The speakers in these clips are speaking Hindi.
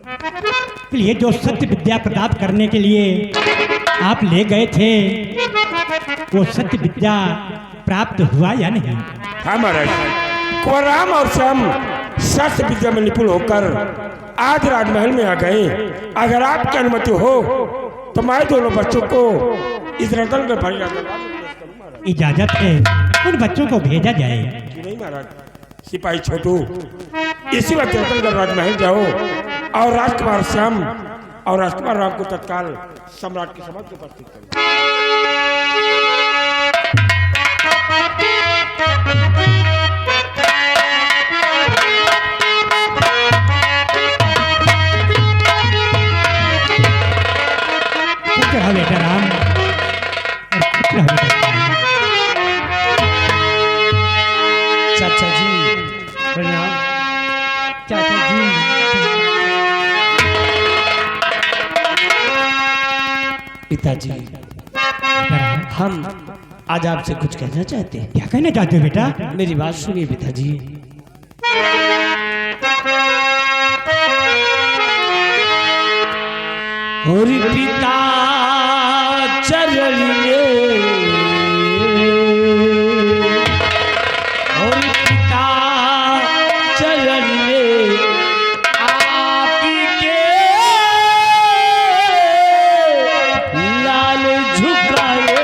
ये जो सत्य विद्या प्राप्त करने के लिए आप ले गए थे, वो सत्य विद्या प्राप्त हुआ या नहीं? हाँ महाराज, कोराम और श्याम शस्त्र विद्या में निपुण होकर आज राजमहल में आ गए। अगर आपकी अनुमति हो तो मैं दोनों बच्चों को इस रतन में भर इजाजत है, उन बच्चों को भेजा जाए। नहीं महाराज, सिपाही छोटू इसी वक्त रतनगढ़ राजमहल जाओ और राजकुमार श्याम और राजकुमार राम को तत्काल सम्राट के समक्ष उपस्थित करो। बेटा राम, चाचा जी प्रणाम। चाचा जी, पिताजी, हम आज आपसे कुछ कहना चाहते हैं। क्या कहना चाहते हो बेटा? मेरी बात सुनिए पिताजी। और पिता चरण में, और पिता चरण में आपके लाल झुकाए।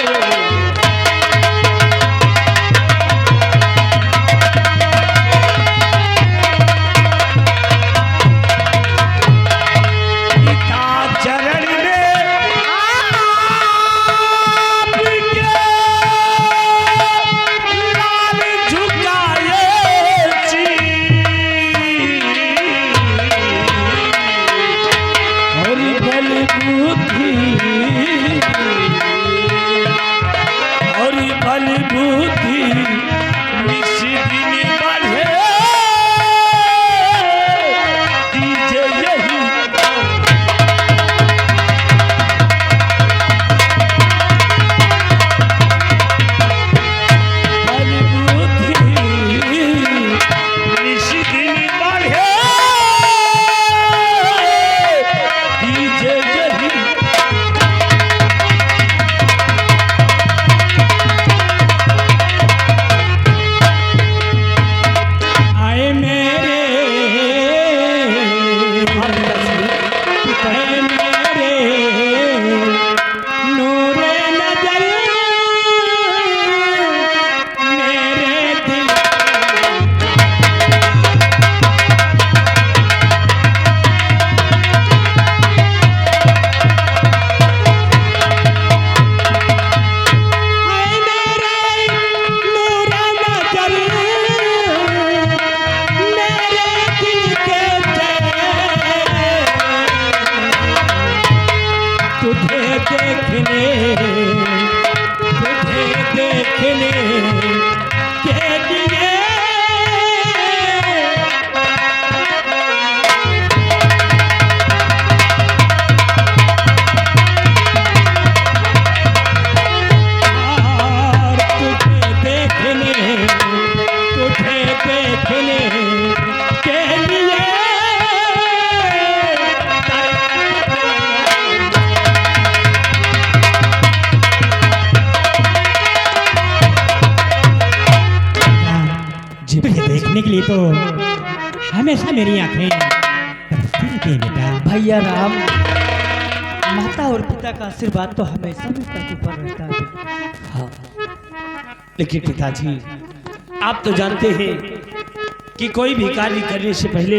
देखने के लिए तो हमेशा मेरी आंखें तरसती रहती हैं बेटा। भैया राम, माता और पिता का आशीर्वाद तो हमेशा बेटा के ऊपर रहता है। हाँ, लेकिन पिताजी आप तो जानते हैं कि कोई भी कार्य करने से पहले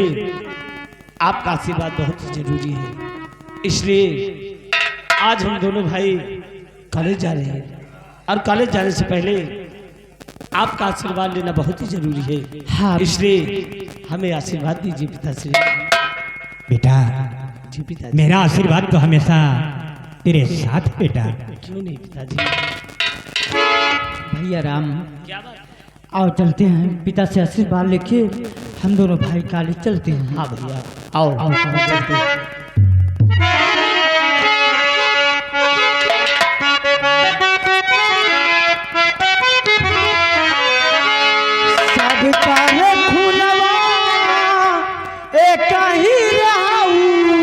आपका आशीर्वाद बहुत ही जरूरी है। इसलिए आज हम दोनों भाई कॉलेज जा रहे हैं और कॉलेज जाने से पहले आपका आशीर्वाद लेना बहुत ही जरूरी है। हाँ, इसलिए हमें आशीर्वाद दीजिए पिताश्री। बेटा जी पिताजी, मेरा आशीर्वाद तो हमेशा तेरे साथ है बेटा। क्यों नहीं पिताजी? भैया राम, क्या बात? आओ चलते हैं, पिता से आशीर्वाद लेके हम दोनों भाई कॉलेज चलते हैं। हाँ भैया, आओ आओ चलते हैं। सबका है खुलवा एक ही रहू,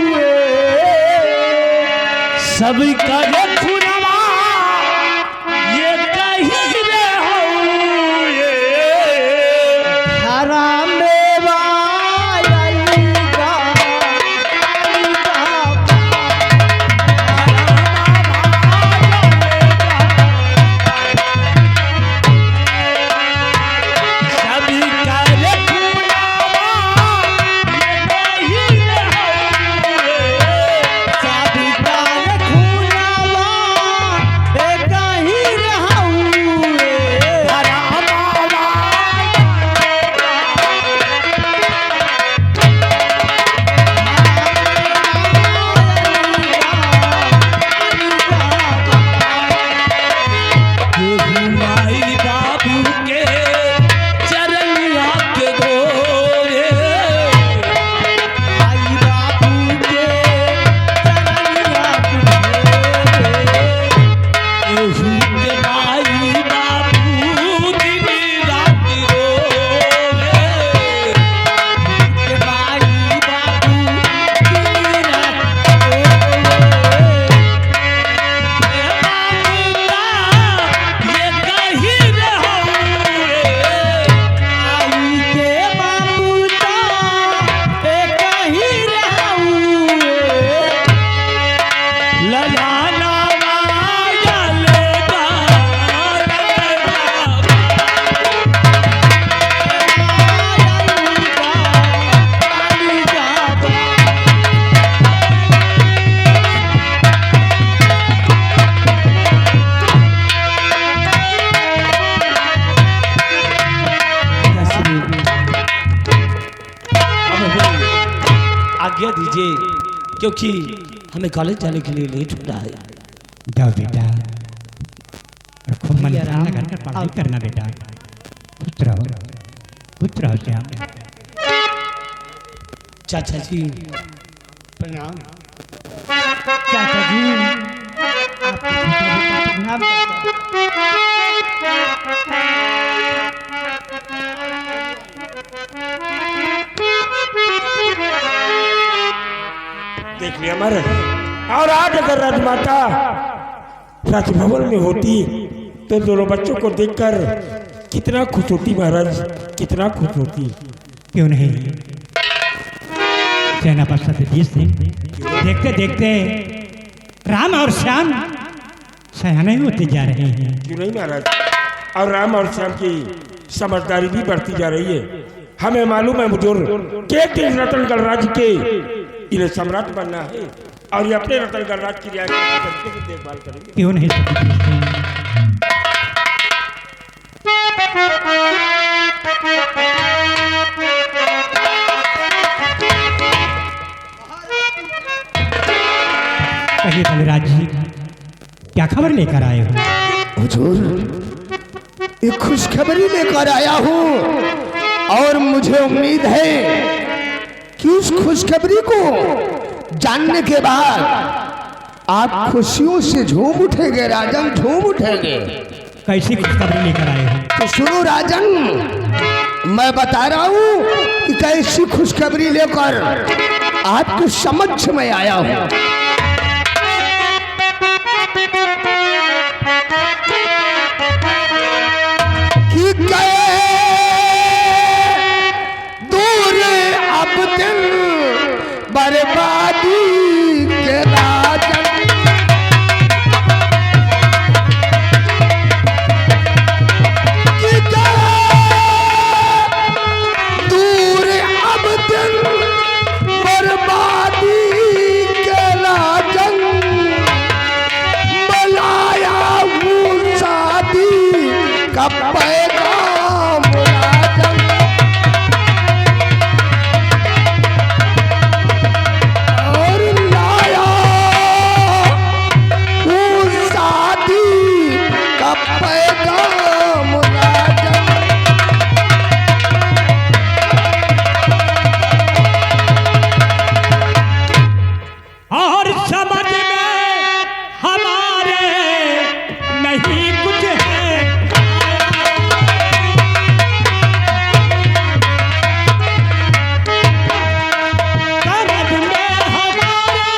सब करे खुनवा ये कहीं रे हो ये हरा मेवा अलगा सभी करे खुनवा ये कहीं रे हो ये साबी काल खूनावा ए कहीं रहूए हरा मावा माई बाबू के चरनिया के गोरे आई बाबू के चरनिया एहू के माई बाबू दिन रात रोवे के माई बाबू ये कहीं रहोगे आई के बाबू ता ए कहीं रहूए ललाना वाया लेगा आज्ञा दीजिए क्योंकि हमें कॉलेज जाने के लिए लेट हो रहा है। जाओ बेटा और खूब मन ध्यान लगाकर पढ़ाई करना बेटा। पुत्र हो श्याम। चाचा जी प्रणाम। चाचा जी आपको प्रणाम करता देख लिया हमारे। और आज अगर राजमाता राजभवन में होती तो दोनों बच्चों को देखकर कितना खुश होती महाराज, कितना खुश होती। क्यों नहीं सेनापति सत्यजीत सिंह देखते देखते राम और श्याम सयाने होते जा रहे हैं। क्यों नहीं महाराज। और राम और श्याम की समझदारी भी बढ़ती जा रही है। हमें मालूम है मुझे के दिन रतनगढ़ राज्य के इन्हें सम्राट बनना है और ये अपने रतनगढ़ राज्य की रियासत की देखभाल करेंगे। क्यों नहीं सत्यजीत सिंह। कहिए बलराज जी क्या खबर लेकर आए हो। हुजूर एक खुशखबरी लेकर आया हूँ और मुझे उम्मीद है कि उस खुशखबरी को जानने के बाद आप खुशियों से झूम उठेंगे राजन, झूम उठेंगे। कैसी खुशखबरी लेकर आए हो। तो सुनो राजन, मैं बता रहा हूँ कि कैसी खुशखबरी लेकर आपके समक्ष में आया हूँ। कि गए दूर अब दिन बर्बादी के राजन। कि गए दूर अब दिन बर्बादी के राजन। मलाया हूँ शादी का पैगाम राजन। और लाया हूँ शादी का पैगाम राजन। और समझ में हमारे नहीं कुछ है। समझ में हमारे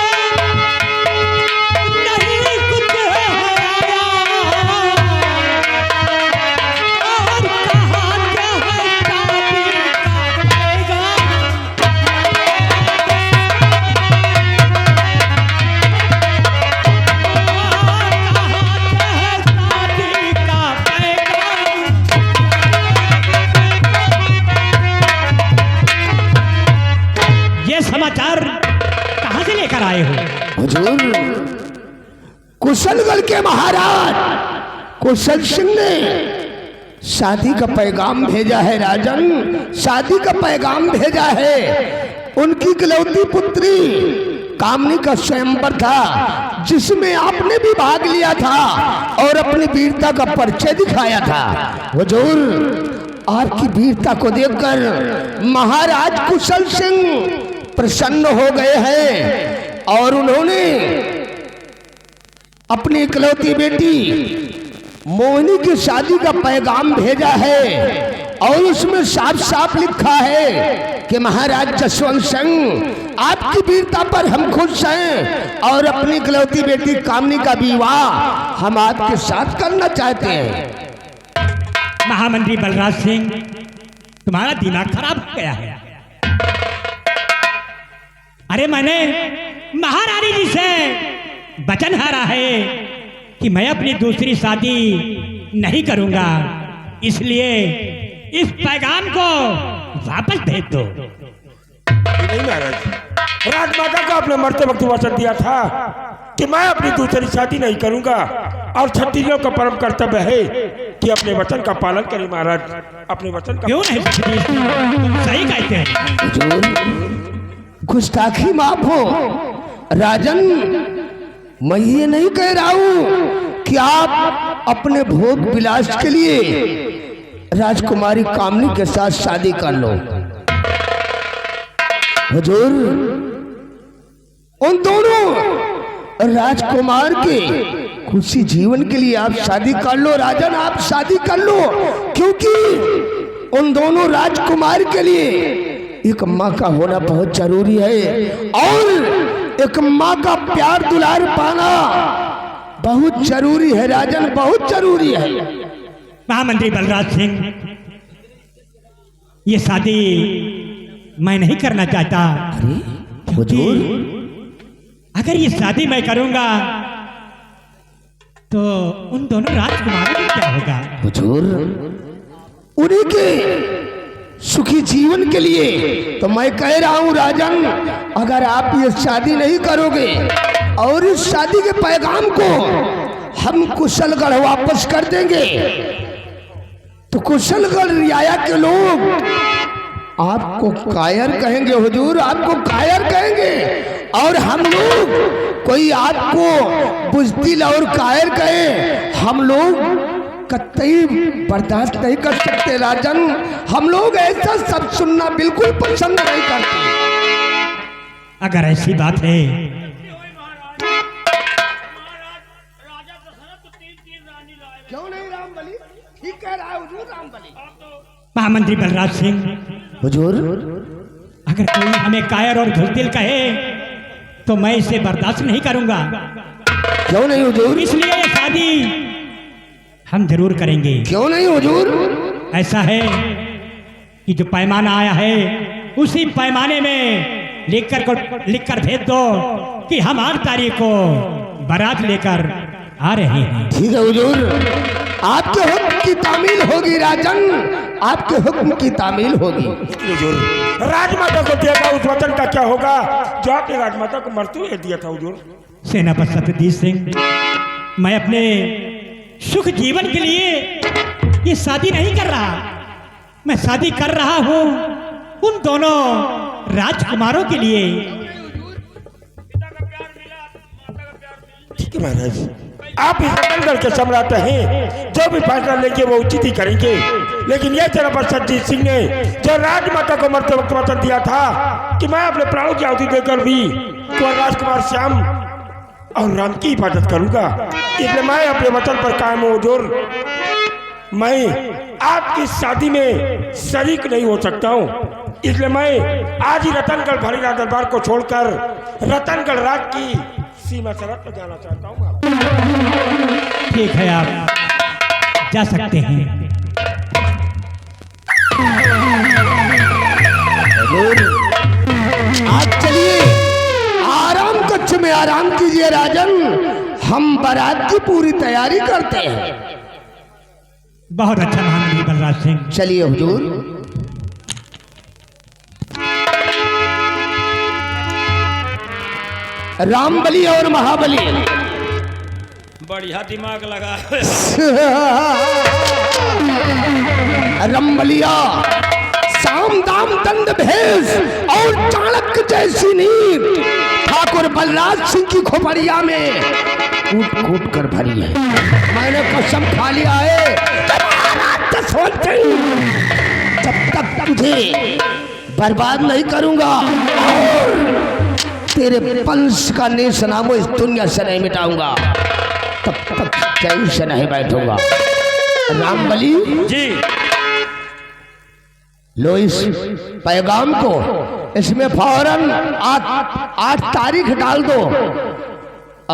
कहां से लेकर आए हो? हुजूर, कुशलगढ़ के महाराज कुशल सिंह ने शादी का पैगाम भेजा है राजन, शादी का पैगाम भेजा है। उनकी इकलौती पुत्री कामनी का स्वयंवर था, जिसमें आपने भी भाग लिया था और अपनी वीरता का परिचय दिखाया था। हुजूर, आपकी वीरता को देखकर महाराज कुशल सिंह प्रसन्न हो गए हैं और उन्होंने अपनी इकलौती बेटी मोहिनी की शादी का पैगाम भेजा है और उसमें साफ साफ लिखा है कि महाराज जसवंत सिंह, आपकी वीरता पर हम खुश हैं और अपनी इकलौती बेटी कामनी का विवाह हम आपके साथ करना चाहते हैं। महामंत्री बलराज सिंह, तुम्हारा दिमाग खराब हो गया है। अरे मैंने महारानी जी से वचन हारा है कि मैं अपनी दूसरी शादी नहीं करूंगा, इसलिए इस पैगाम को वापस भेज दो। नहीं महाराज, राजमाता को आपने मरते वक्त वचन दिया था कि मैं अपनी दूसरी शादी नहीं करूंगा और क्षत्रियों का परम कर्तव्य है कि अपने वचन का पालन करें। महाराज, अपने वचन का क्यों नहीं? तुम सही कहते हैं। गुस्ताखी माफ हो राजन, मैं ये नहीं कह रहा हूं कि आप अपने भोग विलास के लिए राजकुमारी कामनी के साथ शादी कर लो। हुजूर, उन दोनों राजकुमार के खुशी जीवन के लिए आप शादी कर लो राजन, आप शादी कर लो, क्योंकि उन दोनों राजकुमार के लिए एक माँ का होना बहुत जरूरी है और एक माँ का प्यार दुलार पाना बहुत जरूरी है राजन, बहुत जरूरी है। महामंत्री बलराज सिंह, ये शादी मैं नहीं करना चाहता। अरे हुजूर, अगर ये शादी मैं करूंगा तो उन दोनों राजकुमारों को क्या होगा? हुजूर, उन्हीं के सुखी जीवन के लिए तो मैं कह रहा हूं राजन, अगर आप ये शादी नहीं करोगे और इस शादी के पैगाम को हम कुशलगढ़ वापस कर देंगे तो कुशलगढ़ रियाया के लोग आपको कायर कहेंगे। हुजूर, आपको कायर कहेंगे और हम लोग कोई आपको बुज़दिल और कायर कहे, हम लोग कतई बर्दाश्त नहीं कर सकते राजन। हम लोग ऐसा सब सुनना बिल्कुल पसंद नहीं करते। अगर ऐसी बात है क्यों नहीं रामबली? ठीक कह रहा है हुजूर, रामबली। महामंत्री बलराज सिंह, हुजूर, अगर कोई हमें कायर और बुज़दिल कहे तो मैं इसे बर्दाश्त नहीं करूंगा। क्यों नहीं हुजूर? इसलिए ये शादी हम जरूर करेंगे। क्यों नहीं हुजूर? ऐसा है कि जो पैमाना आया है उसी पैमाने में लिखकर भेज दो कि हम 8 तारीख को बारात लेकर आ रहे हैं। ठीक है हुजूर, आपके हुक्म की तामील होगी राजन, आपके हुक्म की तामील होगी। हुजूर, राजमाता को दिया उस वचन का क्या होगा जो आपने राजमाता को मरते हुए दिया था? हुजूर, सेनापति सत्यजीत सिंह, मैं अपने सुख जीवन के लिए ये शादी नहीं कर रहा, मैं शादी कर रहा हूं उन दोनों राजकुमारों के लिए। ठीक है महाराज, आप इस रतनगढ़ के सम्राट हैं, जो भी फैसला लेंगे वो उचित ही करेंगे। लेकिन यह सेनापति सत्यजीत सिंह ने जो राजमाता को मरते वक्त वचन दिया था कि मैं अपने प्राणों की आहुति देकर भी तो राजकुमार श्याम और राम की हिफाजत करूंगा, इसलिए मैं अपने वचन पर कायम हूं। हुजूर, मैं आपकी शादी में शरीक नहीं हो सकता हूं, इसलिए मैं आज ही रतनगढ़ भरीरा दरबार को छोड़कर रतनगढ़ राज की सीमा सरहद पर जाना चाहता हूं। ठीक है, आप जा सकते हैं। आज चलिए आराम कक्ष में आराम कीजिए राजन, हम बारात की पूरी तैयारी करते हैं। बहुत अच्छा महामंत्री बलराज सिंह। चलिए हुजूर। रामबली और महाबली। बढ़िया दिमाग लगा। रमबलिया साम दाम दंड भेष और चाणक्य जैसी नींद ठाकुर बलराज सिंह की खोपड़िया में कूट कूट कर भरी है। मैंने कसम खा लिया है जसवंत सिंह, जब तक तुझे बर्बाद नहीं करूंगा और तेरे वंश का निशान इस दुनिया से नहीं मिटाऊंगा, तब तक चैन से नहीं बैठूंगा। रामबली जी लो इस पैगाम को, इसमें फौरन 8 तारीख डाल दो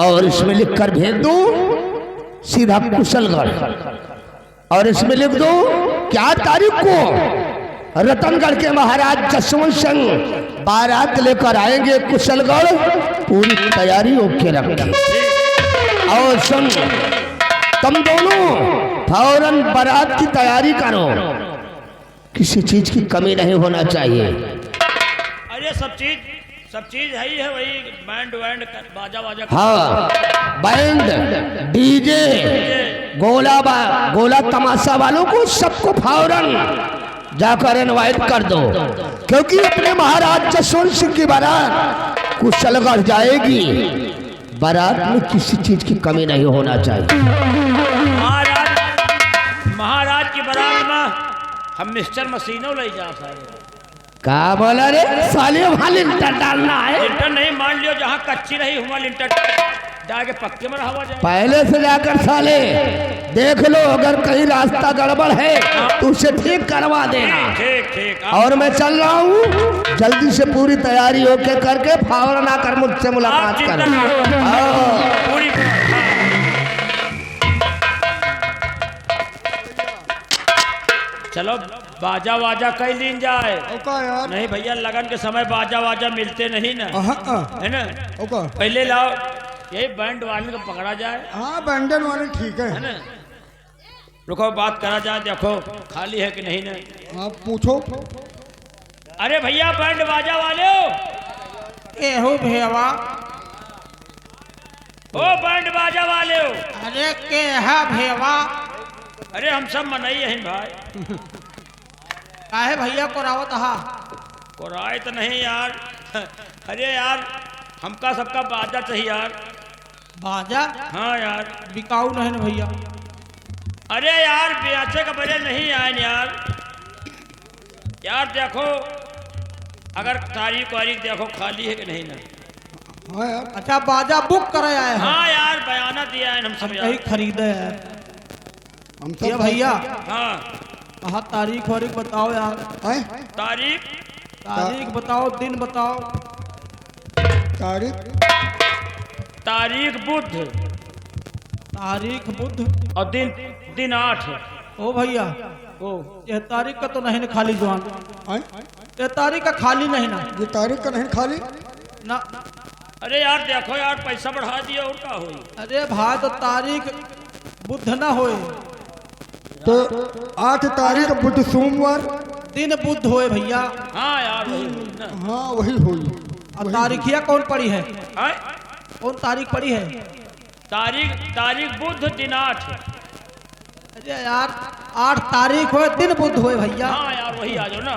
और इसमें लिखकर भेज दो सीधा कुशलगढ़। और इसमें लिख दो क्या तारीख को रतनगढ़ के महाराज जसवंत सिंह बारात लेकर आएंगे कुशलगढ़, पूरी तैयारी ओके रखें। और सुन, तुम दोनों फौरन बारात की तैयारी करो, किसी चीज की कमी नहीं होना चाहिए। अरे सब चीज है ही है, वही बैंड बाजा वाजा। हाँ, बैंड डीजे गोला तमाशा वालों को सबको फौरन जाकर इनवाइट कर दो, क्योंकि अपने महाराज जसवंत सिंह की बारात कुशलगढ़ जाएगी। बारात में किसी चीज की कमी नहीं होना चाहिए। महाराज की बारात में हम मिस्टर मशीनों ले जा सारे। क्या बोला रे साले, वहां लिंटर डालना है? लिंटर नहीं, मान लियो जहाँ कच्ची रही हुआ लिंटर जाके पक्के में हवा जाए। पहले से जाकर साले देख लो, अगर कहीं रास्ता गड़बड़ है तो उसे ठीक करवा देना। ठीक। और मैं चल रहा हूँ, जल्दी से पूरी तैयारी ओके करके फौरन आकर मुझसे मुलाकात कर। पूरी चलो बाजा वाजा कई लीन जाए। यार नहीं भैया, लगन के समय बाजा वाजा मिलते नहीं ना, है ना। ओका पहले लाओ यही बैंड वाले को पकड़ा जाए। हाँ बैंडन वाले ठीक है। है ना, रुको बात करा जाए, देखो खाली है कि नहीं ना। आप पूछो। अरे भैया बैंड बाजा वाले हो, ए हो भैया, ओ बैंड बाजा वाले हो। अरे के है भैया, अरे हम सब मनई हैं भाई। काहे भैया को रावत हा? कोराय तो नहीं यार। अरे यार हमका सबका बाजा चाहिए यार। बाजा हाँ यार। बिकाऊ नहीं ना भैया। अरे यार बेचे का बजे नहीं आए यार। यार देखो अगर तारीख वारीख देखो खाली है कि नहीं ना। हाँ यार अच्छा बाजा बुक करे आए हैं? हाँ यार बयाना दिया है हम सब कहीं यार। खरीदे है हम ये सब भैया। हाँ कहा तारीख वारीख बताओ यार। तारीख बताओ, दिन बताओ। तारीख बुध तारीख बुध और दिन 8। ओ भैया, ओ यह तारीख का तो नहीं ना खाली जवान, यह तारीख का खाली नहीं ना। ये तारीख का नहीं खाली ना। अरे यार देखो यार पैसा बढ़ा दिया और क्या हुई। अरे भाई तो तारीख बुध ना होए तो 8 तारीख बुध सोमवार। दिन बुध होए भैया। हाँ यार वही हुई ना। हाँ वही हुई। अब तारीखिया कौन पड़ी है? आए? कौन तारीख पड़ी है? तारीख बुध दिन 8। अरे यार 8 तारीख हो, दिन बुध होए भैया। हाँ यार वही आ जाओ ना।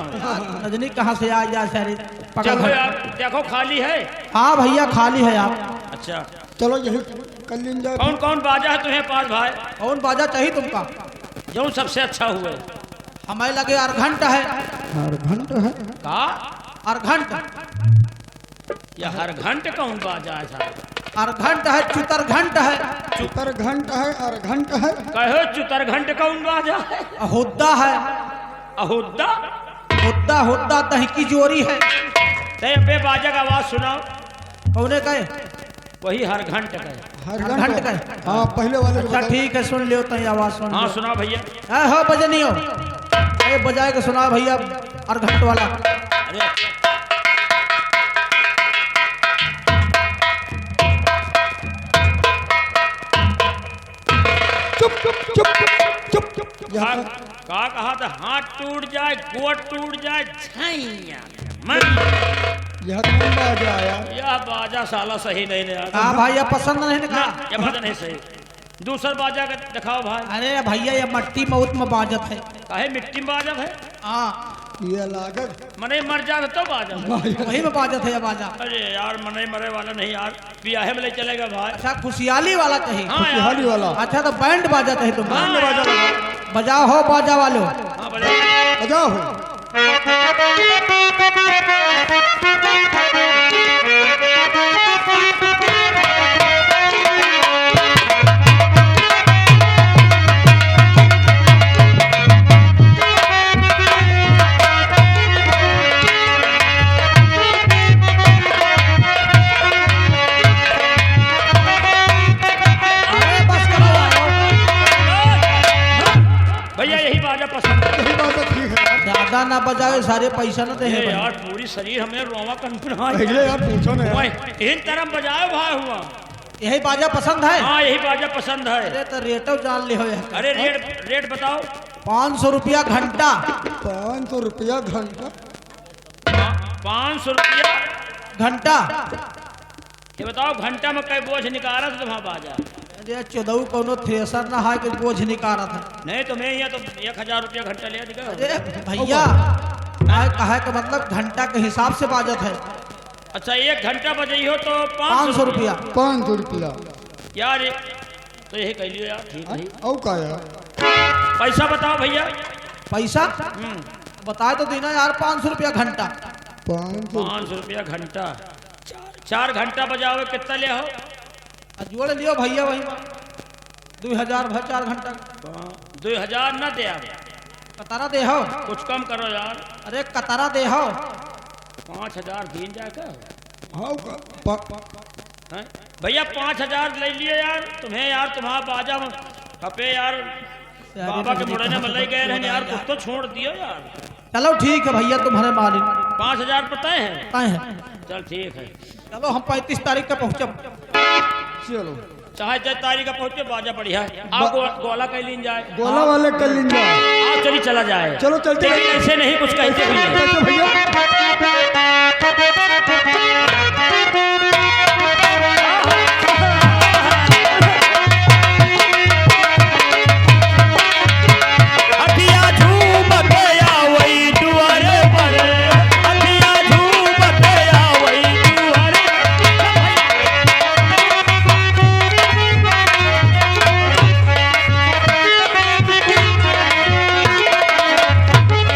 रजनी कहाँ से आ जा सारी देखो यार देखो खाली है। हाँ भैया खाली है आप। अच्छा चलो यही कर लीन जाए। कौन कौन बाजा है तुम्हें पास भाई? कौन बाजा चाहिए तुमका? जो सबसे अच्छा हुए। हमें लगे अर्घंट है। अर्घंट है? का अर्घंट? या हर घंट कौन बाजा है साहब? अर्घंट है, चुतरघंट है। चुतरघंट है, अर्घंट है। कहो चुतर घंट कौन बाजा है? हुद्दा है। अहुद्दा हुद्दा दहकी जोरी है। ते पे बाजा का आवाज सुनाओ। कौने कहे? वही हर घंट का। अर्घंट का? हाँ पहले वाले को अच्छा बताओ। ठीक है, सुन लियो तई आवाज सुन। हाँ सुनाओ भैया। हो बजनी हो, अरे बजाए के सुना भैया अर्घंट वाला। अरे का कहा था हाथ टूट जाए गोट टूट जाए छैया यह कौन बाजा आया? यह बाजा साला सही नहीं ले कहा भाई अब पसंद नहीं ना, निकाला। ये बाजा नहीं सही। दूसर बाजा का दिखाओ भाई। अरे भैया ये मट्टी मौत में बाजत है। काहे मिट्टी में बाजा है? हाँ ये लागत मने मर जा तो बाजा है। वही में बाजत है ये बाजा। अरे यार मने मरे वाला नहीं यार, ब्याहे में ले चलेगा भाई। अच्छा खुशहाली वाला चाहिए। हाँ यार, खुशहाली वाला। अच्छा तो बैंड बाजा चाहिए तुम। हाँ, यार। बजाओ हो बाजा वाले। हाँ बजा। बजाओ हो। अरे बस करो भैया यही बाजा पसंद है। यही बात ठीक है। ज्यादा ना बजावे सारे पैसा ना दे। ये यार पूरी शरीर हमें रोवा कंपन पहले यार पूछो ना यार। इन तरह बजाओ भाई हुआ। यही बाजा पसंद है। हाँ यही बाजा पसंद है। अरे तो रेटो जान ले हो यार। अरे रेट बताओ। 500 रुपया घंटा। 500 रुपया घंटा। 500 रुपया घंटा। ये बताओ घंटा में कई बोझ निकाला तो वहाँ बाजा। अरे चौदह कोनो थ्रेसर ना है कि बोझ निकाला था। नहीं तो मैं यहाँ तो 1000 रुपया घंटा ले दिखा। अरे भैया कहे का मतलब घंटा के हिसाब से बाजत है। अच्छा 1 घंटा बजाई हो तो 500 रुपया। 500 रुपया। यार तो यही कह लियो यार, ठीक है। और का यार? पैसा बताओ भैया। पैसा बताए तो देना यार। 500 रुपया घंटा। 500 रुपया घंटा। 4 घंटा बजाओ कितना ले हो? जोड़ लियो भैया वही 2000 भर 4 घंटा। 2000 ना दे आप, कतारा दे हो। कुछ कम करो यार। अरे कतारा दे हो। 5000 दिन जाकर हाँ हैं? भैया 5000 ले लिए यार। तुम्हें यार तुम्हारा बाजा में खपे यार। बाबा के मुड़े में लग गए हैं यार, कुछ तो छोड़ दियो यार। चलो ठीक है भैया तुम्हारे मालिक। 5000 पता है? तय है। चल ठीक है। चलो हम 35 तारीख का पहुँचब। चलो। चाहे 10 तारीख का पहुँचे बाजा बढ़िया है। आप गोला कह लीन जाए। गोला वाले कर लेंगे। आप चलिए चला जाए। चलो चलते हैं। ऐसे नहीं कुछ कहते भी नहीं। कैसे भैया?